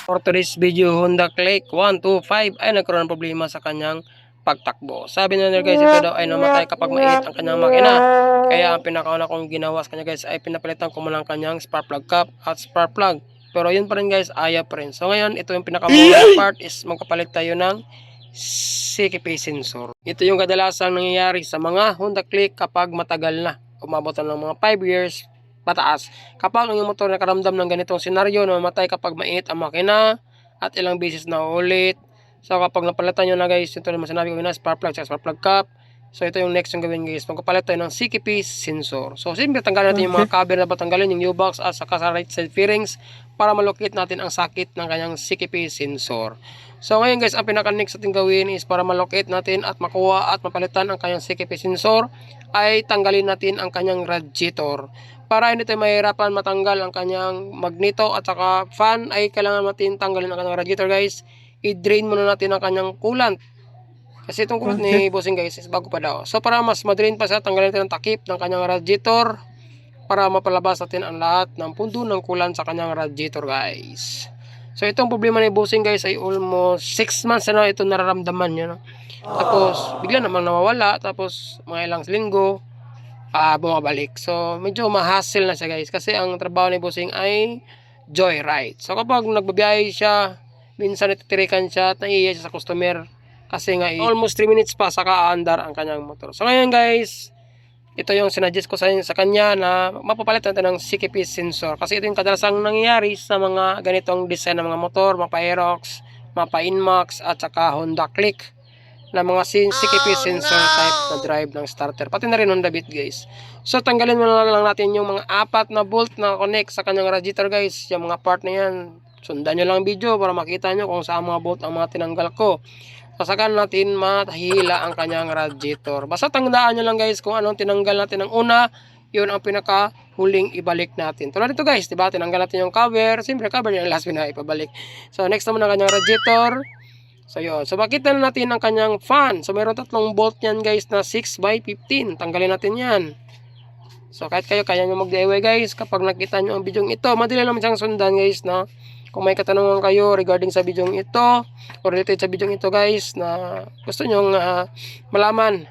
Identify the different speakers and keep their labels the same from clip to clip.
Speaker 1: For today's video, Honda Click 125 ay nagkaroon ng problema sa kanyang pagtakbo. Sabi nila guys, ito daw ay namatay kapag maiit ang kanyang makina. Kaya ang pinakauna kong ginawa sa kanya guys ay pinapalitan ko muna ang kanyang spark plug cap at spark plug. Pero yun pa rin guys, ayaw pa rin. So ngayon, ito yung pinakamura part is magkapalit tayo ng CKP sensor. Ito yung kadalasang nangyayari sa mga Honda Click kapag matagal na. Umabot ng mga 5 years pataas. Kapag ang motor nakaramdam ng ganitong senaryo na mamatay kapag mainit ang makina at ilang beses na ulit. So kapag napalitan nyo na guys, ito naman sinabi ko na spark plug at spark plug cap. So ito yung next yung gawin guys, magpapalit tayo ng CKP sensor. So simple tanggalin natin yung mga cover na patanggalin, yung new box at saka sa right side fairings para malocate natin ang sakit ng kanyang CKP sensor. So ngayon guys, ang pinaka next natin gawin is para malocate natin at makuha at mapalitan ang kanyang CKP sensor ay tanggalin natin ang kanyang radiator. Para hindi tayo mahirapan matanggal ang kanyang magneto at saka fan ay kailangan natin tanggalin ang kanyang radiator guys. I-drain muna natin ang kanyang coolant. Kasi itong coolant ni bossing guys is bago pa daw. So para mas ma-drain pa siya, tanggalin natin ang takip ng kanyang radiator para mapalabas natin ang lahat ng pundo ng coolant sa kanyang radiator guys. So itong problema ni bossing guys ay almost 6 months na ito nararamdaman niya. No? Tapos bigla namang nawawala, tapos mga ilang linggo bumabalik. So medyo ma-hassle na siya guys kasi ang trabaho ni bossing ay joyride. So kapag nagbabiyahe siya, minsan ititirikan siya at naiiya siya sa customer kasi nga almost 3 minutes pa saka aandar ang kanyang motor. So ngayon guys, ito yung sinuggest ko sa kanya na mapapalit natin ng CKP sensor kasi ito yung kadalasang nangyayari sa mga ganitong design ng mga motor, mga Aerox, mga Inmax at saka Honda Click na mga CKP sensor type na drive ng starter, pati na rin Honda Beat guys. So tanggalin mo lang natin yung mga 4 na bolt na connect sa kanyang radiator guys, yung mga part na yan. Sundan nyo lang video para makita nyo kung saan mga bolt ang mga tinanggal ko. Sasakan natin mahila ang kanyang radiator. Basta tandaan nyo lang guys kung anong tinanggal natin ng una, yun ang pinaka huling ibalik natin. Tulad dito guys, diba? Tinanggal natin yung cover. Siyempre cover yung last na ipabalik. So next naman ang kanyang radiator. So yun. So makita na natin ang kanyang fan. So meron 3 bolt yan guys na 6x15. Tanggalin natin yan. So kahit kayo kaya nyo mag-DIY guys. Kapag nakita nyo ang video ito, madali naman siyang sundan guys na. Kung may katanungan kayo regarding sa video ito or related sa video ito guys na gusto nyo malaman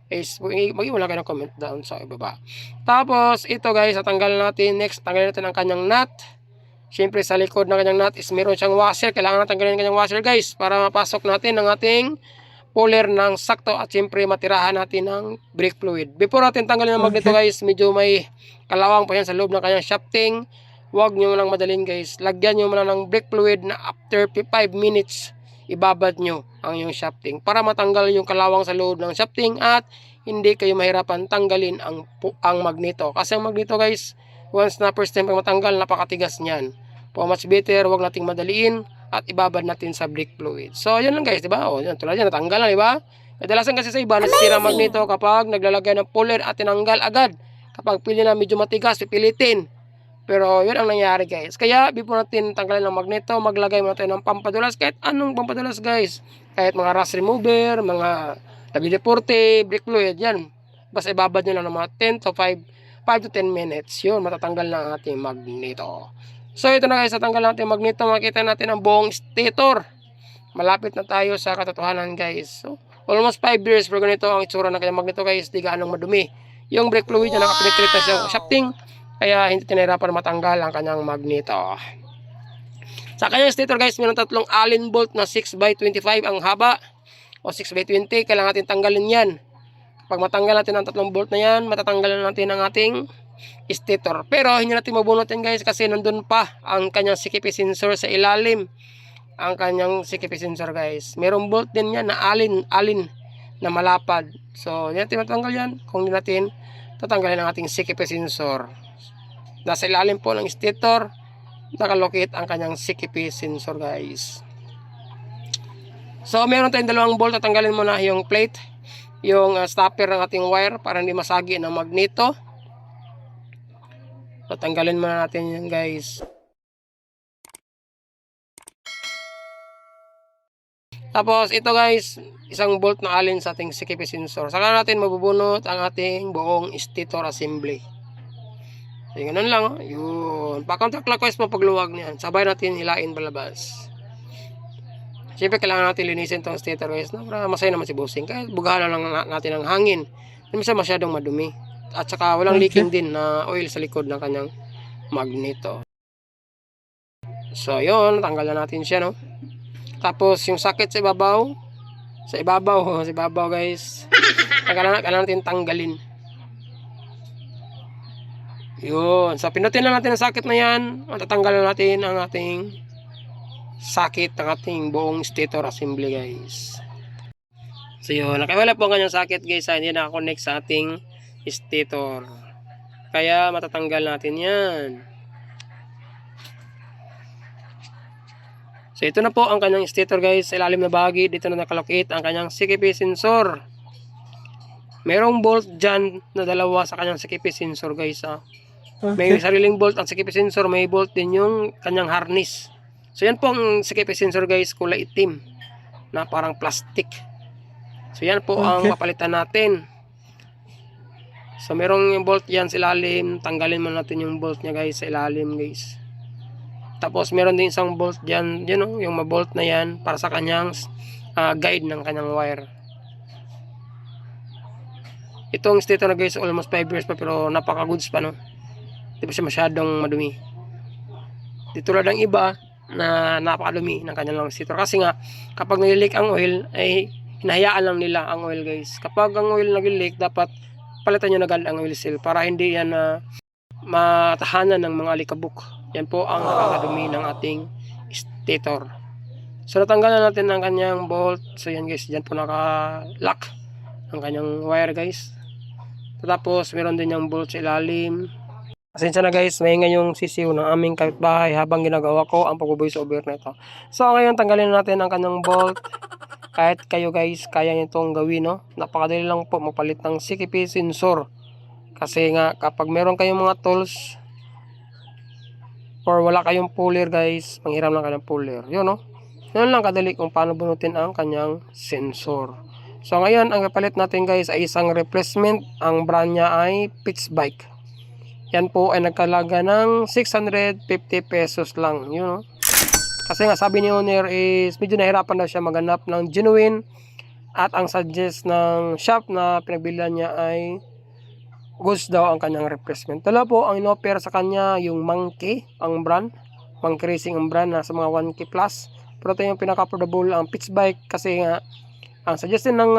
Speaker 1: is mag-iwala kayo ng comment down sa ibaba. Tapos ito guys, tatanggalin natin. Next, tanggalin natin ang kanyang nut. Siyempre sa likod ng kanyang nut is meron siyang washer. Kailangan natin tanggalin ang kanyang washer guys para mapasok natin ang ating puller ng sakto at siyempre matirahan natin ng brake fluid. Before natin tanggalin ang magneto guys, medyo may kalawang pa yan sa loob ng kanyang shafting. Huwag nyo lang madalin guys. Lagyan nyo muna ng brake fluid na after 5 minutes ibabad nyo ang yung shafting para matanggal yung kalawang sa loob ng shafting at hindi kayo mahirapan tanggalin ang magneto. Kasi ang magneto guys, once na first time pag matanggal, napakatigas niyan. Po much better, huwag nating madaliin at ibabad natin sa brake fluid. So yun lang guys, diba? O, yan, tulad yan, natanggal na, diba? Kadalasan kasi sa iba, nasisira ang magneto kapag naglalagay ng puller at tinanggal agad. Kapag pili na medyo matigas, pipilitin. Pero yun ang nangyari guys. Kaya before natin tanggalin ang magneto, maglagay muna tayo ng pampadulas. Kahit anong pampadulas guys. Kahit mga rust remover, mga WD-40, brake fluid, yan. Basta ibabad nyo lang ng mga 10 to 5 to 10 minutes. Yun, matatanggal na ang ating magneto. So ito na guys, tatanggal natin ang magneto. Makita natin ang buong stator. Malapit na tayo sa katotohanan guys. So almost 5 years pero ganito ang itsura ng kanyang magneto guys. Di gaanong madumi. Yung brake fluid na nakapenetrate na siya shafting. Kaya hindi tinahirapan matanggal ang kanyang magneto. Sa kanyang stator guys, mayroon 3 Allen bolt na 6x25 ang haba o 6x20. Kailangan natin tanggalin yan. Pag matanggal natin ang 3 bolt na yan, matatanggalan natin ang ating stator. Pero hindi natin mabunot yan guys kasi nandun pa ang kanyang CKP sensor sa ilalim. Ang kanyang CKP sensor guys. Mayroong bolt din yan na Allen na malapad. So hindi natin matanggal yan kung hindi natin tatanggalin ang ating CKP sensor. Nasa ilalim po ng stator, nakalocate ang kanyang CKP sensor guys. So meron tayong 2 bolt, tatanggalin mo na yung plate, yung stopper ng ating wire para hindi masagi ng magneto. Tatanggalin muna natin yan guys. Tapos ito guys, 1 bolt na Allen sa ating CKP sensor. Saka natin mabubunot ang ating buong stator assembly. So, ganun lang. Oh. Yun. Pa-counterclockwise po pagluwag niyan. Sabay natin hilain palabas. Siyempre, kailangan natin linisin itong stator guys. No? Para masaya naman si bossing. Kaya bugahan na lang natin ang hangin. Hindi siya masyadong madumi. At saka walang leaking din na oil sa likod ng kanyang magneto. So, yun. Tanggal na natin siya, no? Tapos, yung sakit sa ibabaw. Sa ibabaw guys. Kailangan natin tanggalin. Yun. So, pinutin na natin ang sakit na yan. Matatanggal na natin ang ating sakit ng ating buong stator assembly guys. So, yun. Nakawala po ang kanyang sakit guys. Hindi nakakonect sa ating stator. Kaya, matatanggal natin yan. So, ito na po ang kanyang stator guys. Sa ilalim na bahagi, dito na nakalocate ang kanyang CKP sensor. Merong bolt dyan na dalawa sa kanyang CKP sensor guys. May sariling bolt ang CKP sensor. May bolt din yung kanyang harness. So, yan po ang CKP sensor guys. Kulay itim na parang plastic. So, yan po ang papalitan natin. So, merong bolt yan sa ilalim. Tanggalin mo natin yung bolt niya guys sa ilalim guys. Tapos meron din isang bolt dyan, yung ma-bolt na yan para sa kanyang guide ng kanyang wire. Itong stator na guys, almost 5 years pa pero napaka-goods pa, no? Di ba siya masyadong madumi? Dito lang ang iba na napakadumi ng kanyang stator. Kasi nga, kapag nag-leak ang oil, ay hinahayaan lang nila ang oil guys. Kapag ang oil nag-leak, dapat palitan nyo na agad ang oil seal para hindi yan matahanan ng mga alikabok. Yan po ang nakakadumi ng ating stator. So, natanggalan natin ang kanyang bolt. So, yan guys. Yan po naka-lock ang kanyang wire guys. Tapos, meron din yung bolt sa ilalim. Pasensya na guys. May ngayong sisiw ng aming kapitbahay habang ginagawa ko ang pag-voice over nito. So, ngayon tanggalin natin ang kanyang bolt. Kahit kayo guys, kaya nyo itong gawin, no? Napakadali lang po magpalit ng CKP sensor. Kasi nga, kapag meron kayong mga tools or wala kayong puller guys, manghiram lang kayo ng puller. Yun, no? Yun lang kadali kung paano bunutin ang kanyang sensor. So, ngayon, ang kapalit natin guys ay isang replacement. Ang brand niya ay Pitchbike. Yan po ay nagkalaga ng 650 pesos lang. Yun, no? Kasi nga, sabi ni owner is medyo nahirapan daw siya maghanap ng genuine. At ang suggest ng shop na pinagbilihan niya ay goods daw ang kanyang replacement. Dala po ang in-offer sa kanya yung Monkey, ang brand. Monkey Racing ang brand na sa mga 1K plus. Pero ito yung pinaka-affordable ang Pitchbike kasi nga ang suggestion ng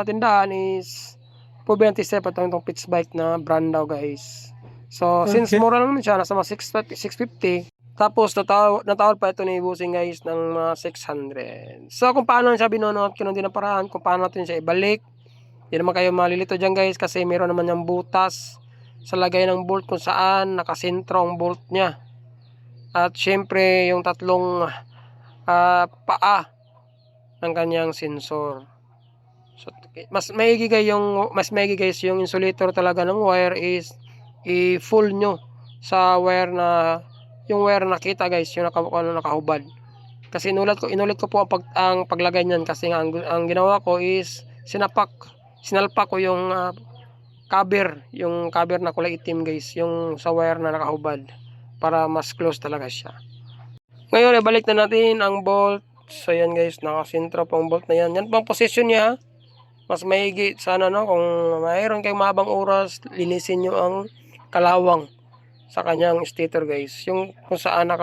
Speaker 1: tindahan is 427 itong Pitchbike na brand daw guys. So since mura lang naman siya, nasa mga 650. Tapos natawad pa ito ni Busing guys ng mga 600. So kung paano siya binunot, kung hindi na paraan, kung paano natin siya ibalik. Hindi naman kayo malilito dyan guys kasi meron naman yung butas sa lagay ng bolt kung saan nakasentro ang bolt niya. At syempre yung tatlong paa ng kanyang sensor. So, mas maigi guys yung insulator talaga ng wire is i-full nyo sa wire na yung wire nakita guys, yung nakahubad. Kasi inulit ko po ang paglagay niyan kasi nga, ang ginawa ko is sinalpak ko yung cover na kulay itim guys, yung sa wire na nakahubad para mas close talaga siya. Ngayon ibalik na natin ang bolt. So yan guys, nakasentro po ang bolt na yan. Yan po ang position niya. Mas maigi sana, no, kung mayroon kayong mahabang oras, linisin nyo ang kalawang sa kanyang stator guys, yung kung saan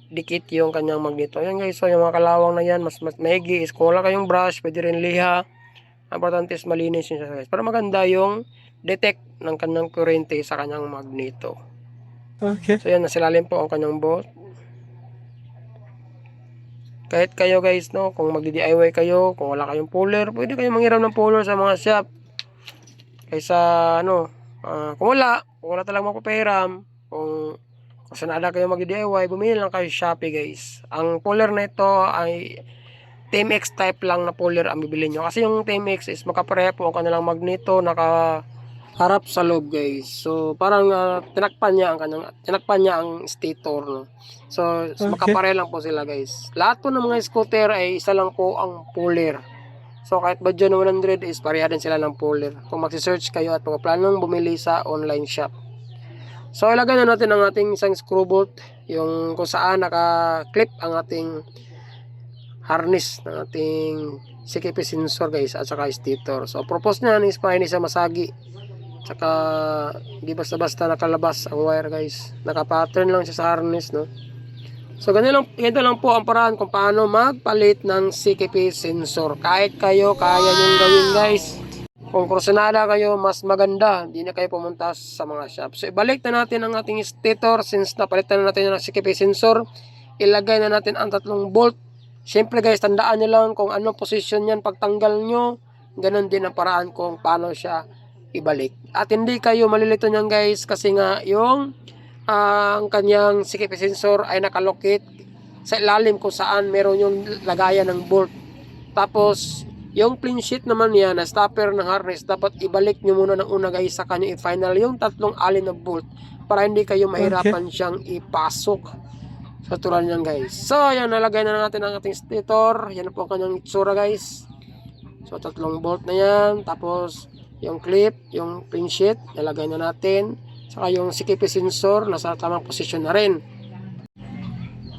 Speaker 1: dikit yung kanyang magneto. Yan guys, so yung mga kalawang na yan, mas maigi is kung wala kayong brush, pwede rin liha. Ang importante is malinis yun siya guys, para maganda yung detect ng kanyang kurente sa kanyang magneto. Okay. So yan, nasilalim po ang kanyang bolt. Kahit kayo guys, no, kung magdi-DIY kayo, kung wala kayong puller, pwede kayong manghiram ng puller sa mga shop. Kaysa kung wala talagang magpapahiram, kung saan ada kayo mag-DIY, bumili lang kayo Shopee guys. Ang puller na ito ay TMX type lang na puller ang bibili nyo. Kasi yung TMX is makapareha po ang kanilang magneto, nakaharap sa loob guys. So parang tinakpan niya ang stator, no? So makapareha lang po sila guys. Lahat po ng mga scooter ay isa lang po ang puller. So kahit budget na 100 is pareha din sila ng puller. Kung magsi-search kayo at mga planong bumili sa online shop. So ilagay na natin ang ating isang screw bolt, yung kung saan naka-clip ang ating harness ng ating CKP sensor guys, at saka stator. So purpose niyan is para hindi siya masagi, saka hindi basta-basta nakalabas ang wire guys, naka-pattern lang siya sa harness, no. So ganito lang po ang paraan kung paano magpalit ng CKP sensor. Kahit kayo kaya nyong gawin guys. Kung kursunada kayo, mas maganda, hindi na kayo pumunta sa mga shop. So ibalik na natin ang ating stator. Since napalitan na natin yung CKP sensor, ilagay na natin ang 3 bolt. Siyempre guys, tandaan nyo lang kung anong position yan pagtanggal nyo. Ganon din ang paraan kung paano siya ibalik. At hindi kayo malilito nyan guys, kasi nga yung ang kanyang CKP sensor ay nakalocate sa ilalim kung saan meron yung lagayan ng bolt. Tapos yung clean sheet naman yan na stopper ng harness, dapat ibalik nyo muna ng una guys, sa kanya i-final yung 3 alin na bolt para hindi kayo mahirapan siyang ipasok sa tulad niyan guys. So yan, nalagay na natin ang ating stator. Yan po ang kanyang itsura guys. So 3 bolt na yan, tapos yung clip, yung clean sheet nalagay na natin, saka yung CKP sensor nasa tamang posisyon na rin.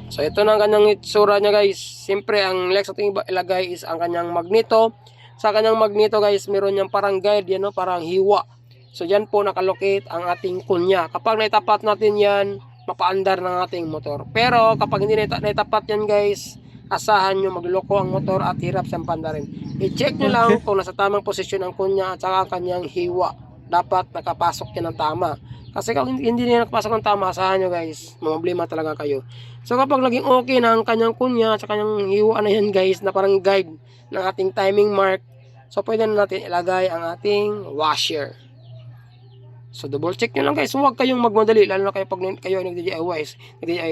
Speaker 1: So ito na ang kanyang itsura niya guys. Siyempre ang next ating ilagay is ang kanyang magneto. Sa kanyang magneto guys, meron niyang parang guide yan, no? Parang hiwa. So dyan po nakalocate ang ating kunya. Kapag naitapat natin yan, mapaandar ng ating motor. Pero kapag hindi naitapat yan guys, asahan nyo magloko ang motor at hirap siyang pandarin. I-check nyo lang kung nasa tamang posisyon ang kunya at saka ang kanyang hiwa. Dapat nakapasok yan ng tama. Kasi kung hindi niya nakapasok ng tama, asahan nyo guys, problema talaga kayo. So kapag naging okay na ang kanyang kunya at kanyang hiwa na yan guys, na parang guide ng ating timing mark, so pwede na natin ilagay ang ating washer. So double check nyo lang guys, huwag kayong magmadali, lalo na kayo pag kayo nag-DIY.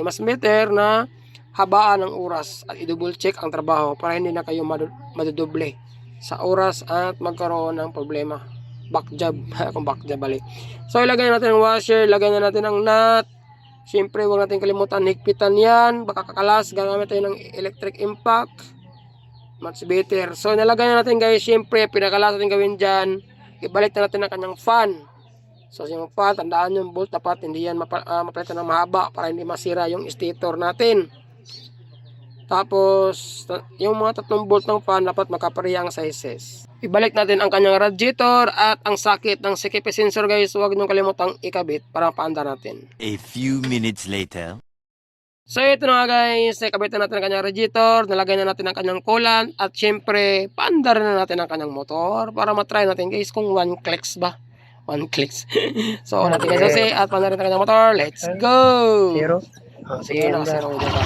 Speaker 1: Mas better na habaan ng oras at i-double check ang trabaho para hindi na kayo madudoble sa oras at magkaroon ng problema. Back job, kung back job balik. So ilagay natin ang washer, ilagay na natin ang nut. Siyempre huwag natin kalimutan higpitan yan, baka kakalas, gagamit tayo ng electric impact, much better. So nalagay na natin guys, siyempre pinakalas natin gawin dyan, ibalik na natin ang kanyang fan. So yung fan, tandaan yung bolt dapat hindi yan mapalitan ng mahaba para hindi masira yung stator natin. Tapos yung mga 3 bolt ng fan dapat makapareha ang sizes. Ibalik natin ang kanyang radiator at ang sakit ng CKP sensor guys, huwag nyo kalimutang ikabit para paandar natin.
Speaker 2: A few minutes later.
Speaker 1: So ito na guys, nakabit na natin ang kanyang radiator, nalagay na natin ang kanyang coolant at syempre paandar na natin ang kanyang motor para matry natin guys kung 1 clicks ba. 1 clicks. So natin guys kasi at paandar natin ang kanyang motor. Let's go!
Speaker 3: Zero?
Speaker 1: Sige na, zero dito.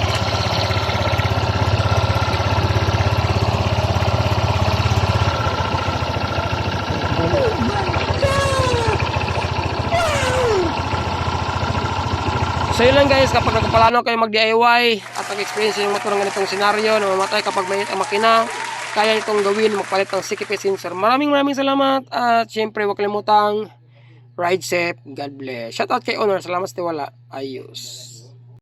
Speaker 1: So yun lang guys, kapag nagpalano kayo mag-DIY at nag-experience yung motor ng ganitong senaryo na mamatay kapag mainit ang makina, kaya itong gawin, magpalit ng CKP sensor. Maraming salamat at syempre huwag kalimutang ride safe, God bless. Shoutout kay Honor, salamat sa tiwala. Ayos.